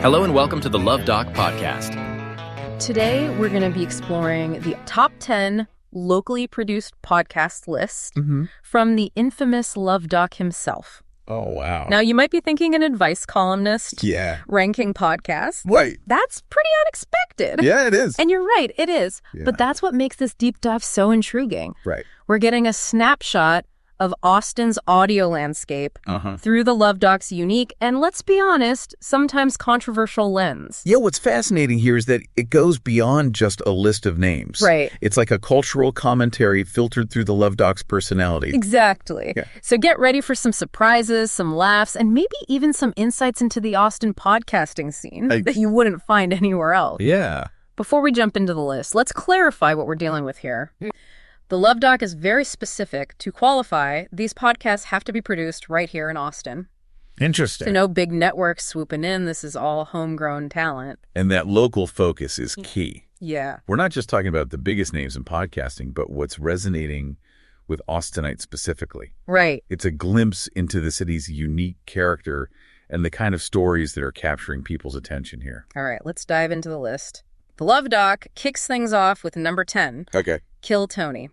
Hello and welcome to the Luv Doc podcast. Today, we're going to be exploring the top 10 locally produced podcast list from the infamous Luv Doc himself. Oh, wow. Now, you might be thinking an advice columnist ranking podcasts. Right. That's pretty unexpected. Yeah, it is. And you're right, it is. Yeah. But that's what makes this deep dive so intriguing. Right. We're getting a snapshot of Austin's audio landscape through the Luv Doc's unique and, let's be honest, sometimes controversial lens. Yeah, what's fascinating here is that it goes beyond just a list of names. Right. It's like a cultural commentary filtered through the Luv Doc's personality. Exactly. Yeah. So get ready for some surprises, some laughs, and maybe even some insights into the Austin podcasting scene that you wouldn't find anywhere else. Yeah. Before we jump into the list, let's clarify what we're dealing with here. The Luv Doc is very specific. To qualify, these podcasts have to be produced right here in Austin. Interesting. So no big networks swooping in. This is all homegrown talent. And that local focus is key. Yeah. We're not just talking about the biggest names in podcasting, but what's resonating with Austinites specifically. Right. It's a glimpse into the city's unique character and the kind of stories that are capturing people's attention here. All right, let's dive into the list. The Luv Doc kicks things off with number 10, Okay. Kill Tony.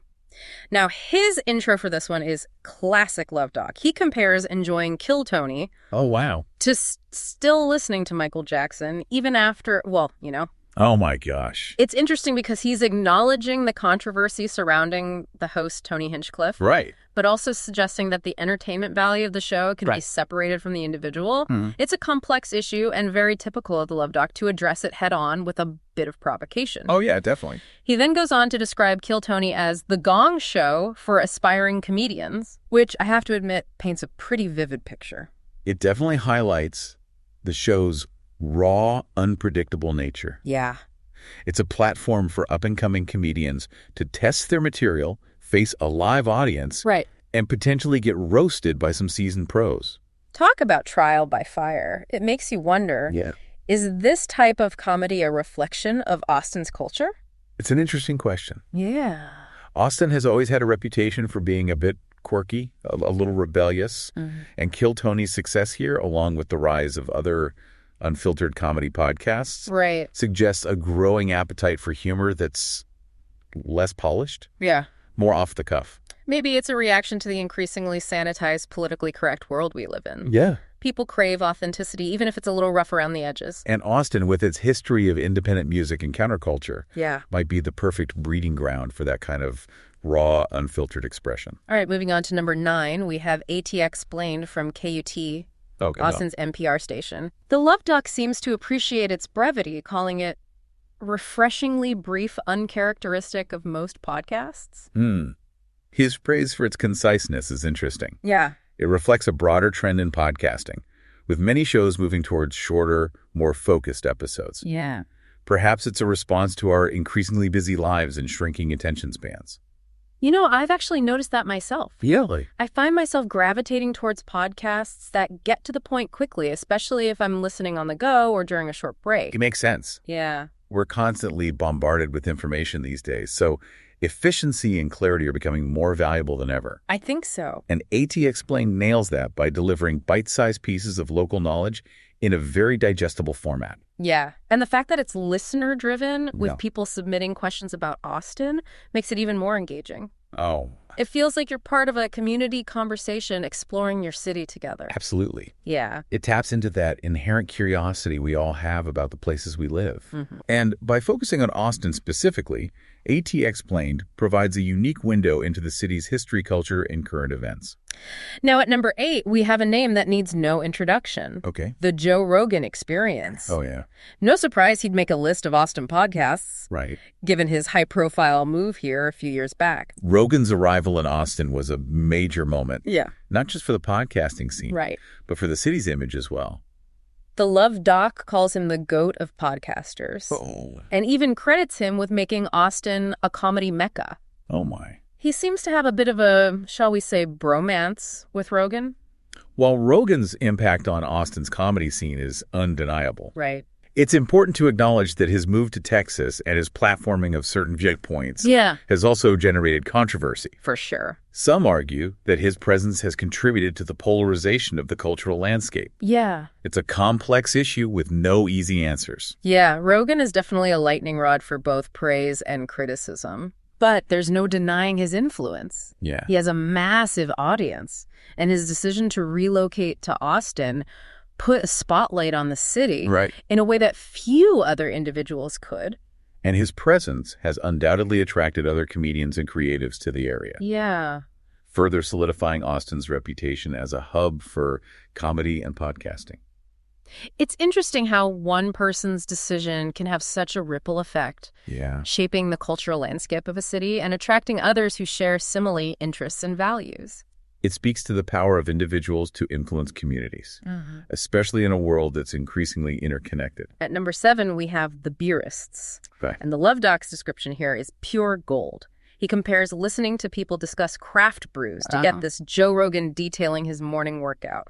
Now, his intro for this one is classic Luv Doc. He compares enjoying Kill Tony Oh, wow. to still listening to Michael Jackson, even after, well, you know. Oh, my gosh. It's interesting because he's acknowledging the controversy surrounding the host, Tony Hinchcliffe, Right. but also suggesting that the entertainment value of the show can be separated from the individual. It's a complex issue and very typical of the Luv Doc to address it head on with a bit of provocation. Oh, yeah, definitely. He then goes on to describe Kill Tony as the gong show for aspiring comedians, which I have to admit paints a pretty vivid picture. It definitely highlights the show's raw, unpredictable nature. Yeah. It's a platform for up-and-coming comedians to test their material, face a live audience, Right. and potentially get roasted by some seasoned pros. Talk about trial by fire. It makes you wonder, is this type of comedy a reflection of Austin's culture? It's an interesting question. Yeah. Austin has always had a reputation for being a bit quirky, a little rebellious, and Kill Tony's success here, along with the rise of other unfiltered comedy podcasts, Right. suggests a growing appetite for humor that's less polished, Yeah. more off the cuff. Maybe it's a reaction to the increasingly sanitized, politically correct world we live in. Yeah. People crave authenticity, even if it's a little rough around the edges. And Austin, with its history of independent music and counterculture, Yeah. might be the perfect breeding ground for that kind of raw, unfiltered expression. All right, moving on to number 9, we have AT Explained from KUT, Okay. Austin's NPR station. The Luv Doc seems to appreciate its brevity, calling it refreshingly brief, uncharacteristic of most podcasts. His praise for its conciseness is interesting. Yeah. It reflects a broader trend in podcasting, with many shows moving towards shorter, more focused episodes. Yeah. Perhaps it's a response to our increasingly busy lives and shrinking attention spans. You know, I've actually noticed that myself. Really? I find myself gravitating towards podcasts that get to the point quickly, especially if I'm listening on the go or during a short break. It makes sense. Yeah. We're constantly bombarded with information these days, so efficiency and clarity are becoming more valuable than ever. I think so. And AT Explained nails that by delivering bite-sized pieces of local knowledge in a very digestible format. Yeah. And the fact that it's listener-driven with Yeah. people submitting questions about Austin makes it even more engaging. Oh, It feels like you're part of a community conversation exploring your city together. absolutely. Yeah. It taps into that inherent curiosity we all have about the places we live. And by focusing on Austin specifically, AT Explained provides a unique window into the city's history, culture, and current events. Now at number 8, we have a name that needs no introduction. Okay. The Joe Rogan Experience. Oh, yeah. No surprise he'd make a list of Austin podcasts, Right. given his high-profile move here a few years back. Rogan's arrival in Austin was a major moment, Yeah. not just for the podcasting scene, Right. but for the city's image as well. The Luv Doc calls him the GOAT of podcasters, and even credits him with making Austin a comedy mecca. Oh, my. He seems to have a bit of a, shall we say, bromance with Rogan. While Rogan's impact on Austin's comedy scene is undeniable, Right. It's important to acknowledge that his move to Texas and his platforming of certain viewpoints has also generated controversy. For sure. Some argue that his presence has contributed to the polarization of the cultural landscape. Yeah. It's a complex issue with no easy answers. Yeah, Rogan is definitely a lightning rod for both praise and criticism. But there's no denying his influence. Yeah. He has a massive audience, and his decision to relocate to Austin put a spotlight on the city in a way that few other individuals could. And his presence has undoubtedly attracted other comedians and creatives to the area. Yeah. Further solidifying Austin's reputation as a hub for comedy and podcasting. It's interesting how one person's decision can have such a ripple effect, shaping the cultural landscape of a city and attracting others who share similar interests and values. It speaks to the power of individuals to influence communities, especially in a world that's increasingly interconnected. At number 7, we have the beerists. Okay. And the Luv Doc's description here is pure gold. He compares listening to people discuss craft brews to get this Joe Rogan detailing his morning workout.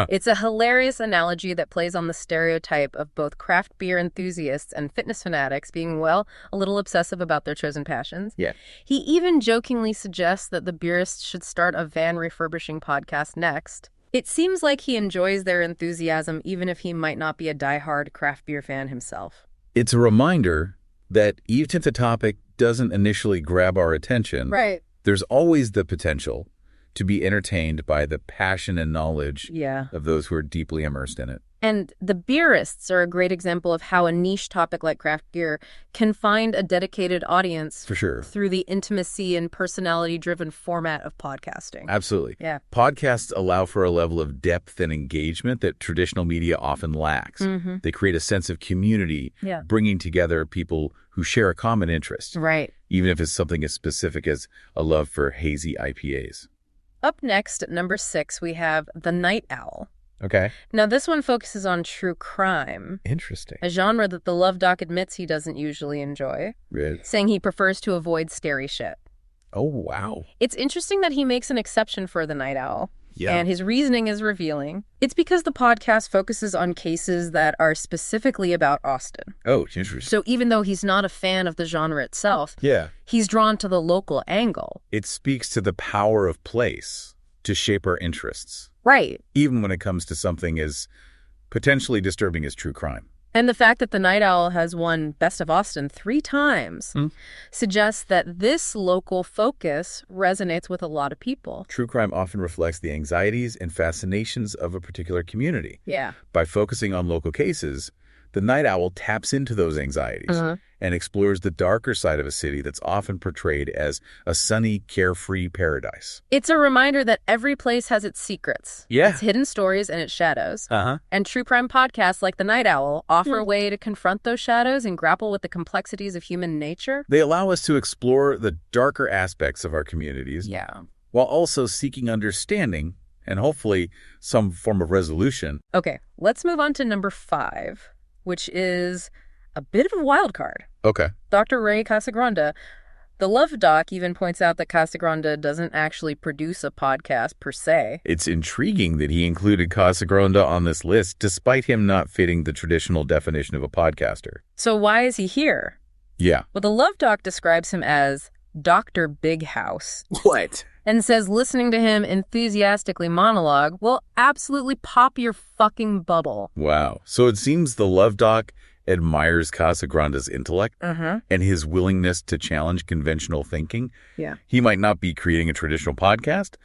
It's a hilarious analogy that plays on the stereotype of both craft beer enthusiasts and fitness fanatics being, well, a little obsessive about their chosen passions. Yeah. He even jokingly suggests that the beerists should start a van refurbishing podcast next. It seems like he enjoys their enthusiasm even if he might not be a diehard craft beer fan himself. It's a reminder that even if the topic doesn't initially grab our attention, there's always the potential to be entertained by the passion and knowledge of those who are deeply immersed in it. And the beerists are a great example of how a niche topic like craft beer can find a dedicated audience through the intimacy and personality-driven format of podcasting. Absolutely. Yeah. Podcasts allow for a level of depth and engagement that traditional media often lacks. They create a sense of community, bringing together people who share a common interest. Right. Even if it's something as specific as a love for hazy IPAs. Up next at number 6, we have The Night Owl. Okay. Now, this one focuses on true crime. Interesting. A genre that the Luv Doc admits he doesn't usually enjoy, saying he prefers to avoid scary shit. Oh, wow. It's interesting that he makes an exception for The Night Owl. Yeah. And his reasoning is revealing. It's because the podcast focuses on cases that are specifically about Austin. Oh, interesting. So even though he's not a fan of the genre itself, he's drawn to the local angle. It speaks to the power of place to shape our interests. Right. Even when it comes to something as potentially disturbing as true crime. And the fact that The Night Owl has won Best of Austin 3 times suggests that this local focus resonates with a lot of people. True crime often reflects the anxieties and fascinations of a particular community. Yeah. By focusing on local cases, The Night Owl taps into those anxieties and explores the darker side of a city that's often portrayed as a sunny, carefree paradise. It's a reminder that every place has its secrets, its hidden stories, and its shadows. And true crime podcasts like The Night Owl offer a way to confront those shadows and grapple with the complexities of human nature. They allow us to explore the darker aspects of our communities while also seeking understanding and hopefully some form of resolution. Okay, let's move on to number 5, which is a bit of a wild card. Okay. Dr. Ray Casagrande. The Luv Doc even points out that Casagrande doesn't actually produce a podcast per se. It's intriguing that he included Casagrande on this list, despite him not fitting the traditional definition of a podcaster. So why is he here? Yeah. Well, the Luv Doc describes him as Dr. Big House. What? And says listening to him enthusiastically monologue will absolutely pop your fucking bubble. Wow. So it seems the Luv Doc admires Casagrande's intellect and his willingness to challenge conventional thinking. Yeah. He might not be creating a traditional podcast,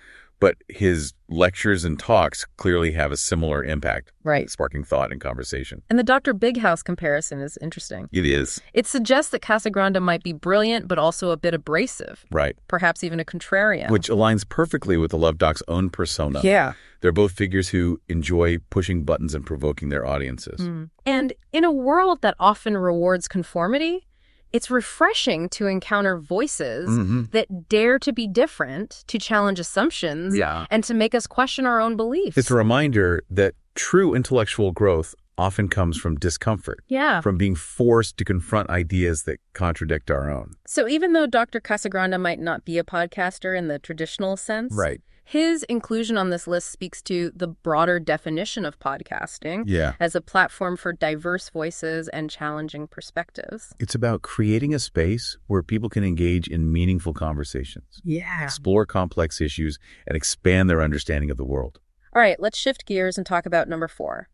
but his lectures and talks clearly have a similar impact. Right. Sparking thought and conversation. And the Dr. Big House comparison is interesting. It is. It suggests that Casagrande might be brilliant, but also a bit abrasive. Right. Perhaps even a contrarian. Which aligns perfectly with the Luv Doc's own persona. Yeah. They're both figures who enjoy pushing buttons and provoking their audiences. And in a world that often rewards conformity, it's refreshing to encounter voices that dare to be different, to challenge assumptions, and to make us question our own beliefs. It's a reminder that true intellectual growth often comes from discomfort. Yeah. From being forced to confront ideas that contradict our own. So even though Dr. Casagrande might not be a podcaster in the traditional sense, right, His inclusion on this list speaks to the broader definition of podcasting as a platform for diverse voices and challenging perspectives. It's about creating a space where people can engage in meaningful conversations, explore complex issues, and expand their understanding of the world. All right, let's shift gears and talk about number 4.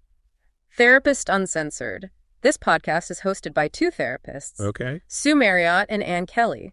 Therapist Uncensored. This podcast is hosted by 2 therapists, Sue Marriott and Ann Kelly.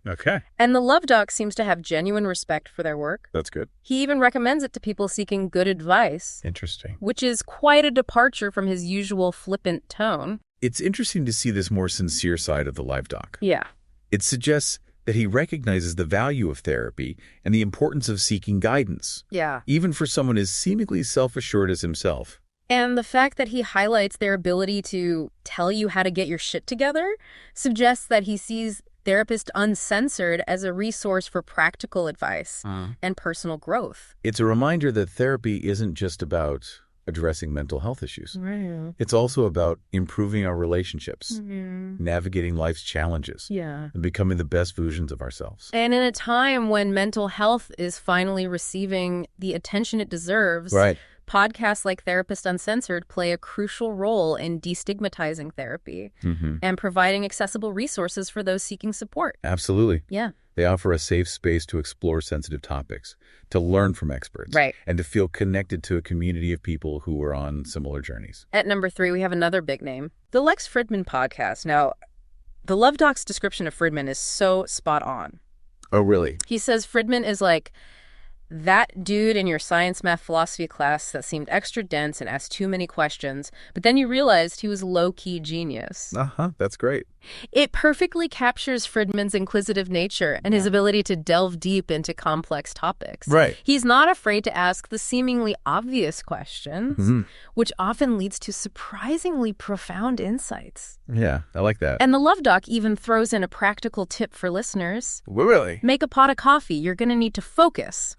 And the Luv Doc seems to have genuine respect for their work. That's good. He even recommends it to people seeking good advice. Interesting. Which is quite a departure from his usual flippant tone. It's interesting to see this more sincere side of the Luv Doc. Yeah. It suggests that he recognizes the value of therapy and the importance of seeking guidance. Yeah. Even for someone as seemingly self-assured as himself. And the fact that he highlights their ability to tell you how to get your shit together suggests that he sees Therapist Uncensored as a resource for practical advice and personal growth. It's a reminder that therapy isn't just about addressing mental health issues. Right. It's also about improving our relationships, navigating life's challenges, and becoming the best versions of ourselves. And in a time when mental health is finally receiving the attention it deserves, podcasts like Therapist Uncensored play a crucial role in destigmatizing therapy and providing accessible resources for those seeking support. Absolutely. Yeah. They offer a safe space to explore sensitive topics, to learn from experts, and to feel connected to a community of people who are on similar journeys. At number 3, we have another big name, the Lex Fridman Podcast. Now, the Luv Doc's description of Fridman is so spot on. Oh, really? He says Fridman is like that dude in your science, math, philosophy class that seemed extra dense and asked too many questions, but then you realized he was low-key genius. That's great. It perfectly captures Fridman's inquisitive nature and his ability to delve deep into complex topics. Right. He's not afraid to ask the seemingly obvious questions, which often leads to surprisingly profound insights. Yeah, I like that. And the Luv Doc even throws in a practical tip for listeners. Really? Make a pot of coffee. You're going to need to focus.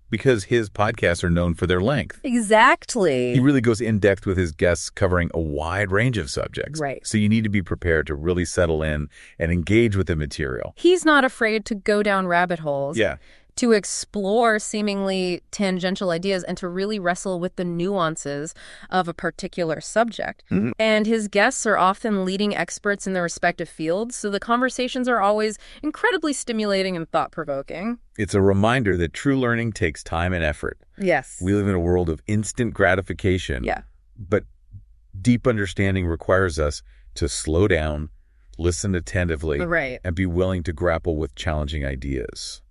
Because his podcasts are known for their length. Exactly. He really goes in-depth with his guests, covering a wide range of subjects. Right. So you need to be prepared to really settle in and engage with the material. He's not afraid to go down rabbit holes. Yeah. To explore seemingly tangential ideas and to really wrestle with the nuances of a particular subject. And his guests are often leading experts in their respective fields, so the conversations are always incredibly stimulating and thought-provoking. It's a reminder that true learning takes time and effort. Yes. We live in a world of instant gratification. Yeah. But deep understanding requires us to slow down, listen attentively, and be willing to grapple with challenging ideas.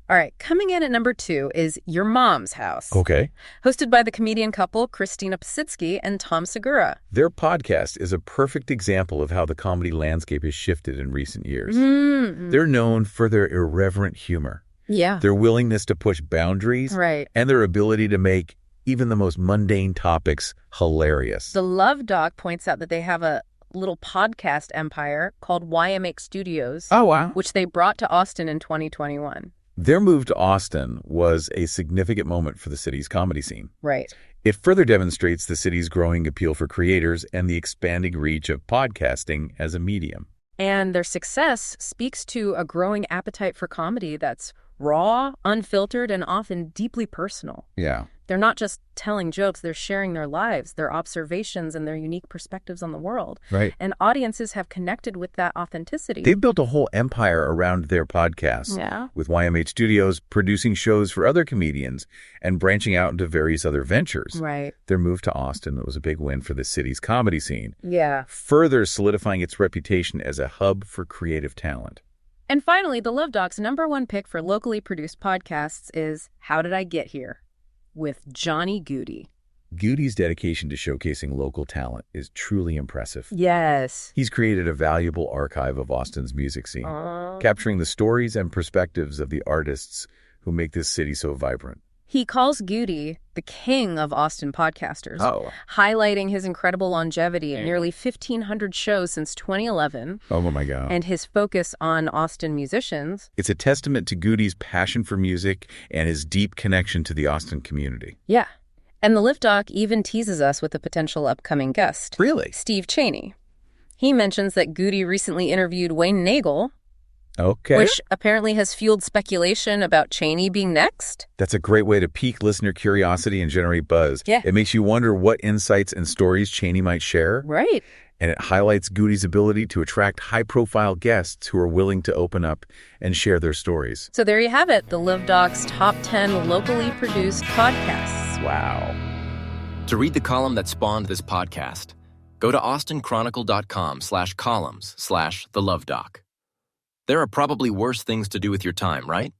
All right, coming in at number 2 is Your Mom's House. Okay. Hosted by the comedian couple Christina Psitsky and Tom Segura. Their podcast is a perfect example of how the comedy landscape has shifted in recent years. They're known for their irreverent humor. Yeah. Their willingness to push boundaries. Right. And their ability to make even the most mundane topics hilarious. The Luv Doc points out that they have a little podcast empire called YMH Studios. Oh, wow. Which they brought to Austin in 2021. Their move to Austin was a significant moment for the city's comedy scene. Right. It further demonstrates the city's growing appeal for creators and the expanding reach of podcasting as a medium. And their success speaks to a growing appetite for comedy that's raw, unfiltered, and often deeply personal. Yeah. They're not just telling jokes, they're sharing their lives, their observations, and their unique perspectives on the world. Right. And audiences have connected with that authenticity. They've built a whole empire around their podcasts. Yeah. With YMH Studios producing shows for other comedians and branching out into various other ventures. Right. Their move to Austin was a big win for the city's comedy scene. Yeah. Further solidifying its reputation as a hub for creative talent. And finally, the Luv Doc's number 1 pick for locally produced podcasts is How Did I Get Here? With Johnny Goody. Goody's dedication to showcasing local talent is truly impressive. Yes. He's created a valuable archive of Austin's music scene, capturing the stories and perspectives of the artists who make this city so vibrant. He calls Goody the king of Austin podcasters, highlighting his incredible longevity at nearly 1,500 shows since 2011. Oh, my God. And his focus on Austin musicians. It's a testament to Goody's passion for music and his deep connection to the Austin community. Yeah. And the Luv Doc even teases us with a potential upcoming guest. Really? Steve Chaney. He mentions that Goody recently interviewed Wayne Nagel, Okay. which apparently has fueled speculation about Cheney being next. That's a great way to pique listener curiosity and generate buzz. Yeah. It makes you wonder what insights and stories Cheney might share. Right. And it highlights Goody's ability to attract high-profile guests who are willing to open up and share their stories. So there you have it, the Luv Doc's top 10 locally produced podcasts. Wow. To read the column that spawned this podcast, go to austinchronicle.com/columns/the Luv Doc. There are probably worse things to do with your time, right?